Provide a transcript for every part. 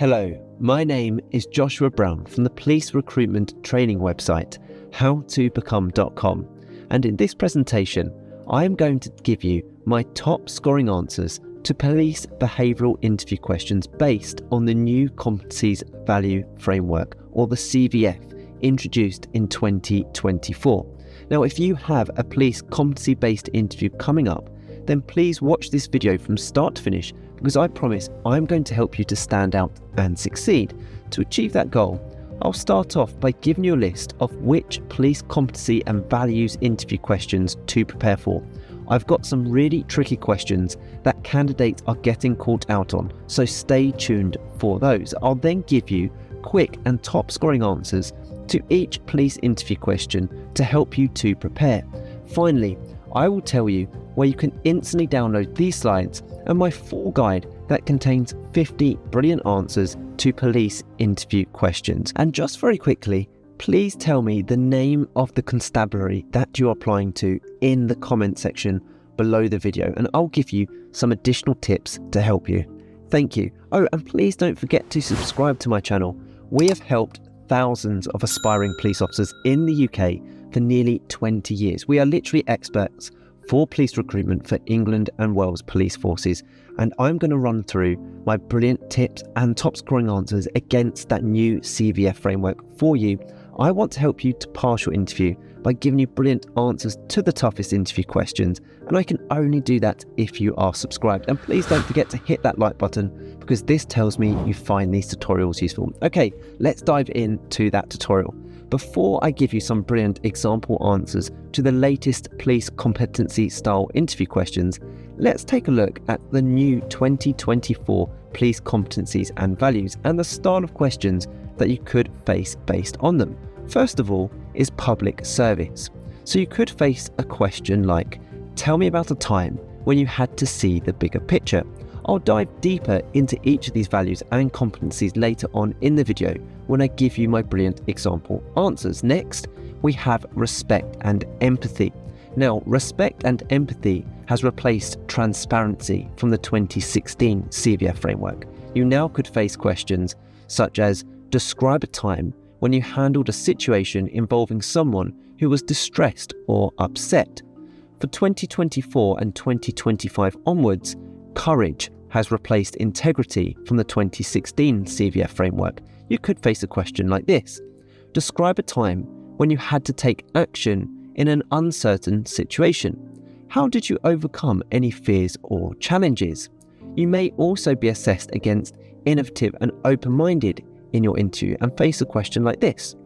Hello, my name is Joshua Brown from the police recruitment training website, howtobecome.com, and in this presentation, I am going to give you my top scoring answers to police behavioural interview questions based on the new Competencies Value Framework, or the CVF, introduced in 2024. Now, if you have a police competency-based interview coming up, then please watch this video from start to finish, because I promise I'm going to help you to stand out and succeed. To achieve that goal, I'll start off by giving you a list of which police competency and values interview questions to prepare for. I've got some really tricky questions that candidates are getting caught out on, so stay tuned for those. I'll then give you quick and top scoring answers to each police interview question to help you to prepare. Finally, I will tell you where you can instantly download these slides and my full guide that contains 50 brilliant answers to police interview questions. And just very quickly, please tell me the name of the constabulary that you're applying to in the comment section below the video, and I'll give you some additional tips to help you. Thank you. Oh, and please don't forget to subscribe to my channel. We have helped thousands of aspiring police officers in the UK for nearly 20 years. We are literally experts for police recruitment for England and Wales police forces, and I'm going to run through my brilliant tips and top scoring answers against that new CVF framework for you. I want to help you to pass your interview by giving you brilliant answers to the toughest interview questions, and I can only do that if you are subscribed. And please don't forget to hit that like button, because this tells me you find these tutorials useful. Okay, let's dive into that tutorial. Before I give you some brilliant example answers to the latest police competency style interview questions, let's take a look at the new 2024 police competencies and values and the style of questions that you could face based on them. First of all is public service. So you could face a question like, tell me about a time when you had to see the bigger picture. I'll dive deeper into each of these values and competencies later on in the video when I give you my brilliant example answers. Next, we have respect and empathy. Now, respect and empathy has replaced transparency from the 2016 CVF framework. You now could face questions such as, describe a time when you handled a situation involving someone who was distressed or upset. For 2024 and 2025 onwards, courage has replaced integrity from the 2016 CVF framework. You could face a question like this. Describe a time when you had to take action in an uncertain situation. How did you overcome any fears or challenges? You may also be assessed against innovative and open-minded in your interview and face a question like this.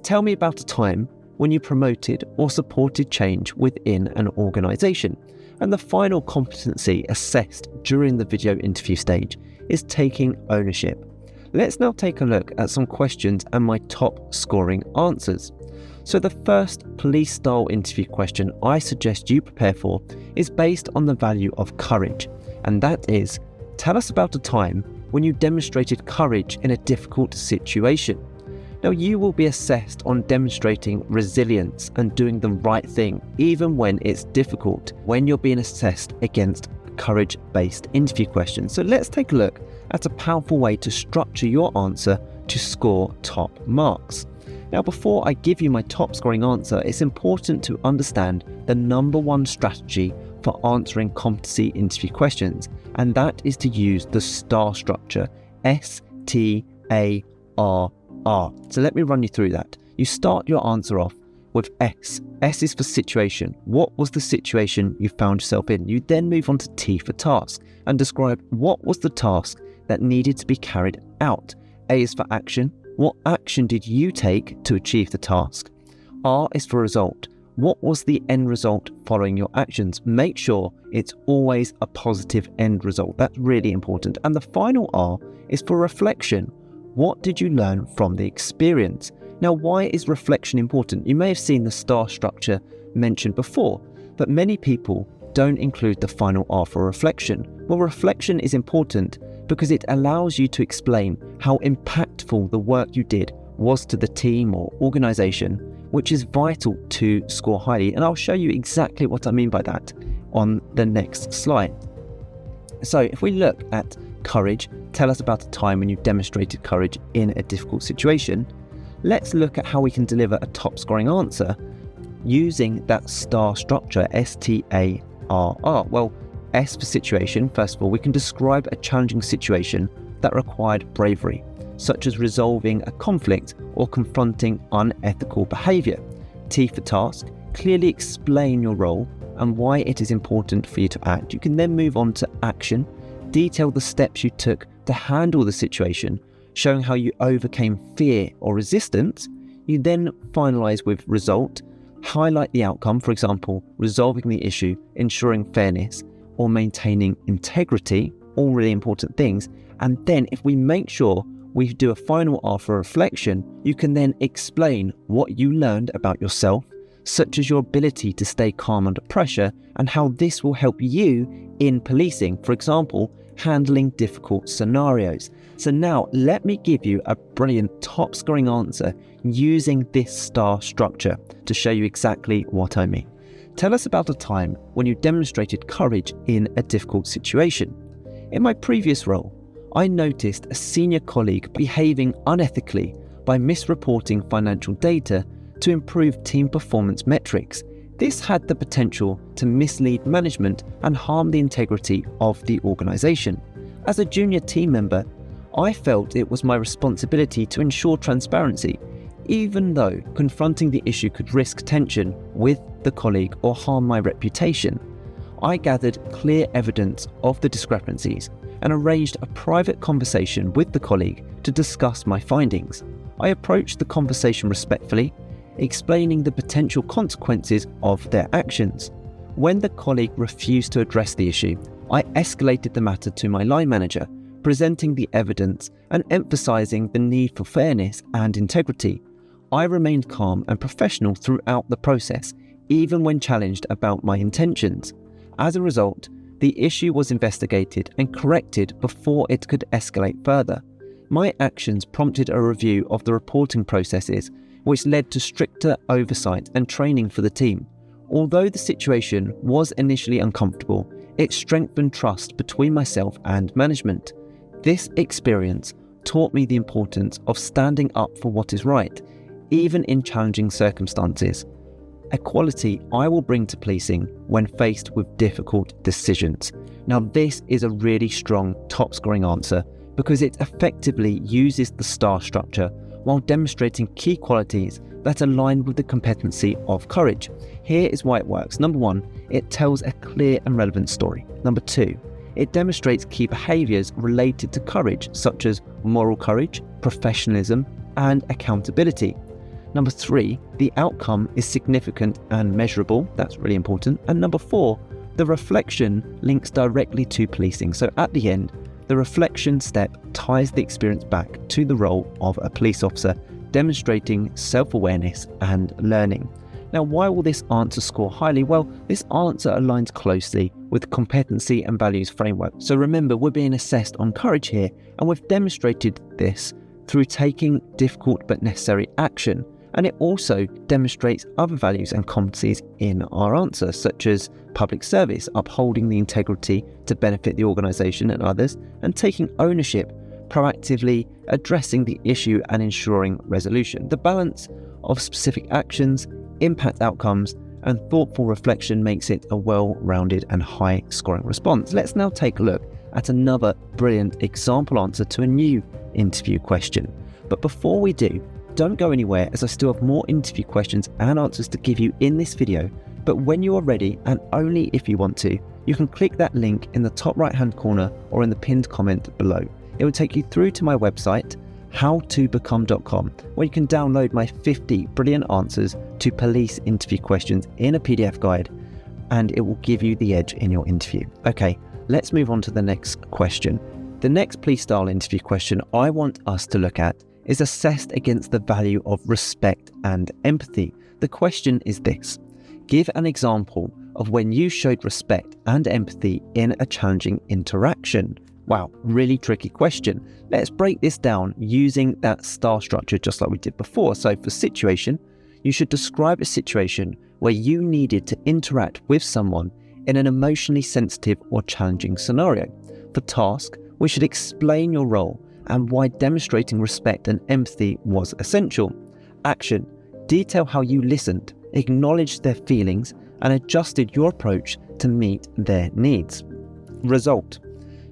Tell me about a time when you promoted or supported change within an organization. And the final competency assessed during the video interview stage is taking ownership. Let's now take a look at some questions and my top scoring answers. So the first police style interview question I suggest you prepare for is based on the value of courage. And that is, tell us about a time when you demonstrated courage in a difficult situation. Now, you will be assessed on demonstrating resilience and doing the right thing, even when it's difficult, when you're being assessed against courage-based interview questions. So let's take a look at a powerful way to structure your answer to score top marks. Now, before I give you my top scoring answer, it's important to understand the number one strategy for answering competency interview questions, and that is to use the STAR structure, STAR. So let me run you through that. You start your answer off with S. S is for situation. What was the situation you found yourself in? You then move on to T for task and describe what was the task that needed to be carried out. A is for action. What action did you take to achieve the task? R is for result. What was the end result following your actions? Make sure it's always a positive end result. That's really important. And the final R is for reflection. What did you learn from the experience? Now, why is reflection important? You may have seen the STAR structure mentioned before, but many people don't include the final R for reflection. Well, reflection is important because it allows you to explain how impactful the work you did was to the team or organization, which is vital to score highly. And I'll show you exactly what I mean by that on the next slide. So if we look at courage, tell us about a time when you demonstrated courage in a difficult situation, let's look at how we can deliver a top scoring answer using that STAR structure, STARR. Well, S for situation. First of all, we can describe a challenging situation that required bravery, such as resolving a conflict or confronting unethical behaviour. T for task. Clearly explain your role and why it is important for you to act. You can then move on to action, detail the steps you took to handle the situation, showing how you overcame fear or resistance. You then finalise with result, highlight the outcome, for example, resolving the issue, ensuring fairness, or maintaining integrity, all really important things. And then if we make sure we do a final R for reflection, you can then explain what you learned about yourself, such as your ability to stay calm under pressure and how this will help you in policing, for example, handling difficult scenarios. So now let me give you a brilliant top scoring answer using this STAR structure to show you exactly what I mean. Tell us about a time when you demonstrated courage in a difficult situation. In my previous role, I noticed a senior colleague behaving unethically by misreporting financial data to improve team performance metrics. This had the potential to mislead management and harm the integrity of the organisation. As a junior team member, I felt it was my responsibility to ensure transparency, even though confronting the issue could risk tension with the colleague or harm my reputation. I gathered clear evidence of the discrepancies and arranged a private conversation with the colleague to discuss my findings. I approached the conversation respectfully, explaining the potential consequences of their actions. When the colleague refused to address the issue, I escalated the matter to my line manager, presenting the evidence and emphasizing the need for fairness and integrity. I remained calm and professional throughout the process, even when challenged about my intentions. As a result, the issue was investigated and corrected before it could escalate further. My actions prompted a review of the reporting processes, which led to stricter oversight and training for the team. Although the situation was initially uncomfortable, it strengthened trust between myself and management. This experience taught me the importance of standing up for what is right, even in challenging circumstances. A quality I will bring to policing when faced with difficult decisions. Now, this is a really strong top scoring answer because it effectively uses the STAR structure while demonstrating key qualities that align with the competency of courage. Here is why it works. Number one, it tells a clear and relevant story. Number two, it demonstrates key behaviours related to courage, such as moral courage, professionalism, and accountability. Number three, the outcome is significant and measurable. That's really important. And number four, the reflection links directly to policing. So at the end, the reflection step ties the experience back to the role of a police officer, demonstrating self-awareness and learning. Now, why will this answer score highly? Well, this answer aligns closely with the competency and values framework. So remember, we're being assessed on courage here, and we've demonstrated this through taking difficult but necessary action. And it also demonstrates other values and competencies in our answer, such as public service, upholding the integrity to benefit the organisation and others, and taking ownership, proactively addressing the issue and ensuring resolution. The balance of specific actions, impact outcomes, and thoughtful reflection makes it a well-rounded and high-scoring response. Let's now take a look at another brilliant example answer to a new interview question. But before we do, don't go anywhere, as I still have more interview questions and answers to give you in this video. But when you are ready, and only if you want to, you can click that link in the top right-hand corner or in the pinned comment below. It will take you through to my website, howtobecome.com, where you can download my 50 brilliant answers to police interview questions in a PDF guide, and it will give you the edge in your interview. Okay, let's move on to the next question. The next police style interview question I want us to look at is assessed against the value of respect and empathy. The question is this: give an example of when you showed respect and empathy in a challenging interaction. Wow, really tricky question. Let's break this down using that STAR structure just like we did before. So for situation, you should describe a situation where you needed to interact with someone in an emotionally sensitive or challenging scenario. For task, We should explain your role and why demonstrating respect and empathy was essential. Action: detail how you listened, acknowledged their feelings, and adjusted your approach to meet their needs. Result: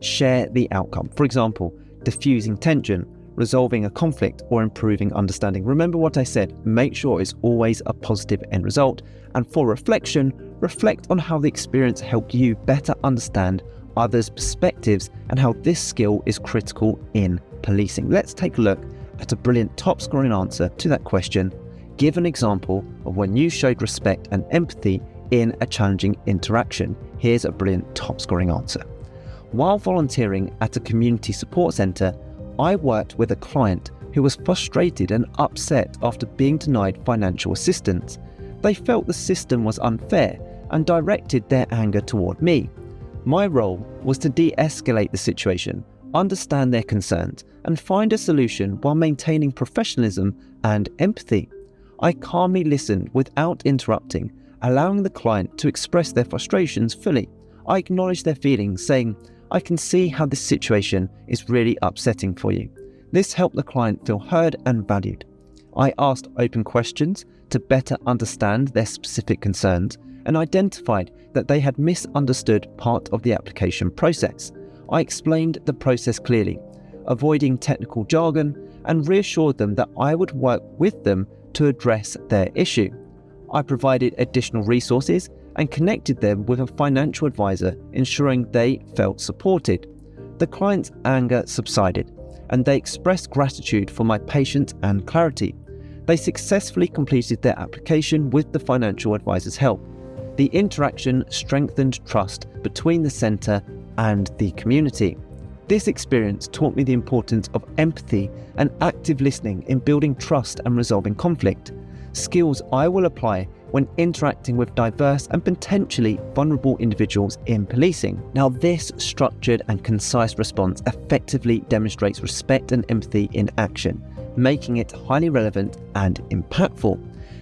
share the outcome. For example, diffusing tension, resolving a conflict, or improving understanding. Remember what I said, make sure it's always a positive end result. And for reflection, reflect on how the experience helped you better understand others' perspectives and how this skill is critical in policing. Let's take a look at a brilliant top scoring answer to that question. Give an example of when you showed respect and empathy in a challenging interaction. Here's a brilliant top scoring answer. While volunteering at a community support centre, I worked with a client who was frustrated and upset after being denied financial assistance. They felt the system was unfair and directed their anger toward me. My role was to de-escalate the situation, understand their concerns, and find a solution while maintaining professionalism and empathy. I calmly listened without interrupting, allowing the client to express their frustrations fully. I acknowledged their feelings, saying, "I can see how this situation is really upsetting for you." This helped the client feel heard and valued. I asked open questions to better understand their specific concerns and identified that they had misunderstood part of the application process. I explained the process clearly, avoiding technical jargon, and reassured them that I would work with them to address their issue. I provided additional resources and connected them with a financial advisor, ensuring they felt supported. The client's anger subsided, and they expressed gratitude for my patience and clarity. They successfully completed their application with the financial advisor's help. The interaction strengthened trust between the centre and the community. This experience taught me the importance of empathy and active listening in building trust and resolving conflict, skills I will apply when interacting with diverse and potentially vulnerable individuals in policing. Now, this structured and concise response effectively demonstrates respect and empathy in action, making it highly relevant and impactful.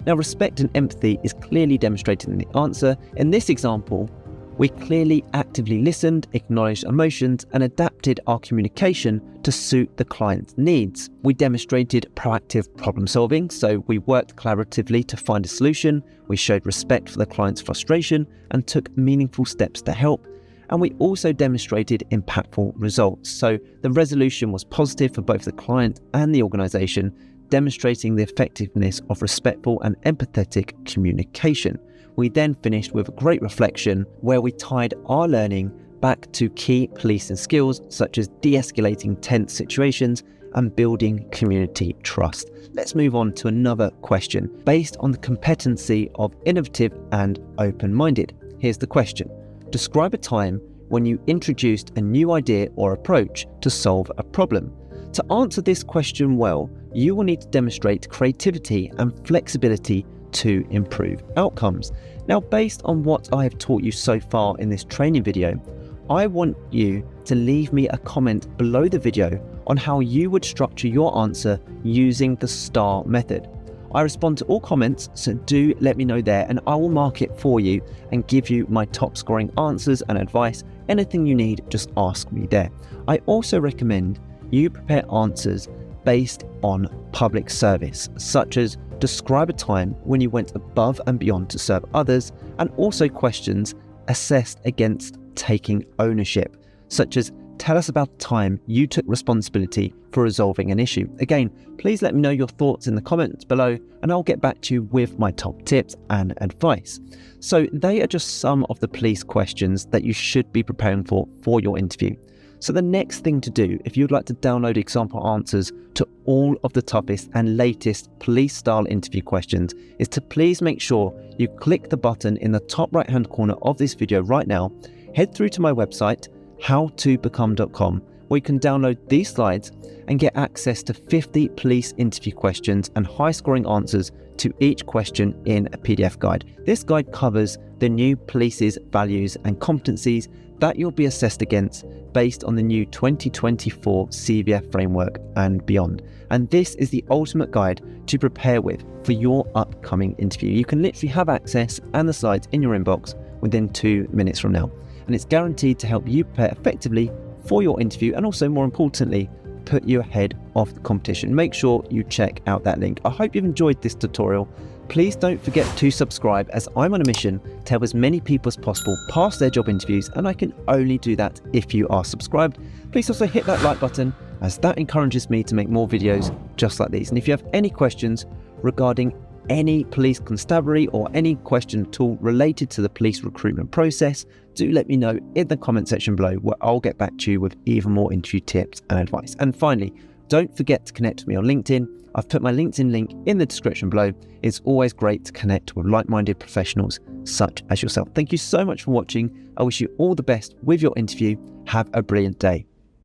Now, respect and empathy is clearly demonstrated in the answer. In this example, we clearly actively listened, acknowledged emotions, and adapted our communication to suit the client's needs. We demonstrated proactive problem solving, so we worked collaboratively to find a solution. We showed respect for the client's frustration and took meaningful steps to help. And we also demonstrated impactful results. So the resolution was positive for both the client and the organisation, demonstrating the effectiveness of respectful and empathetic communication. We then finished with a great reflection where we tied our learning back to key policing skills such as de-escalating tense situations and building community trust. Let's move on to another question based on the competency of innovative and open-minded. Here's the question. Describe a time when you introduced a new idea or approach to solve a problem. To answer this question well, you will need to demonstrate creativity and flexibility to improve outcomes. Now, based on what I have taught you so far in this training video, I want you to leave me a comment below the video on how you would structure your answer using the STAR method. I respond to all comments, so do let me know there and I will mark it for you and give you my top scoring answers and advice. Anything you need, just ask me there. I also recommend you prepare answers based on public service, such as describe a time when you went above and beyond to serve others, and also questions assessed against taking ownership, such as tell us about the time you took responsibility for resolving an issue. Again, please let me know your thoughts in the comments below and I'll get back to you with my top tips and advice. So they are just some of the police questions that you should be preparing for your interview. So the next thing to do, if you'd like to download example answers to all of the toughest and latest police style interview questions, is to please make sure you click the button in the top right hand corner of this video right now, head through to my website, howtobecome.com, where you can download these slides and get access to 50 police interview questions and high scoring answers to each question in a PDF guide. This guide covers the new police's values and competencies that you'll be assessed against based on the new 2024 CVF framework and beyond. And this is the ultimate guide to prepare with for your upcoming interview. You can literally have access and the slides in your inbox within 2 minutes from now. And it's guaranteed to help you prepare effectively for your interview, and also more importantly, put you ahead of the competition. Make sure you check out that link. I hope you've enjoyed this tutorial. Please don't forget to subscribe, as I'm on a mission to help as many people as possible pass their job interviews, and I can only do that if you are subscribed. Please also hit that like button, as that encourages me to make more videos just like these. And if you have any questions regarding any police constabulary or any question at all related to the police recruitment process, do let me know in the comment section below, where I'll get back to you with even more interview tips and advice. And finally, don't forget to connect with me on LinkedIn. I've put my LinkedIn link in the description below. It's always great to connect with like-minded professionals such as yourself. Thank you so much for watching. I wish you all the best with your interview. Have a brilliant day.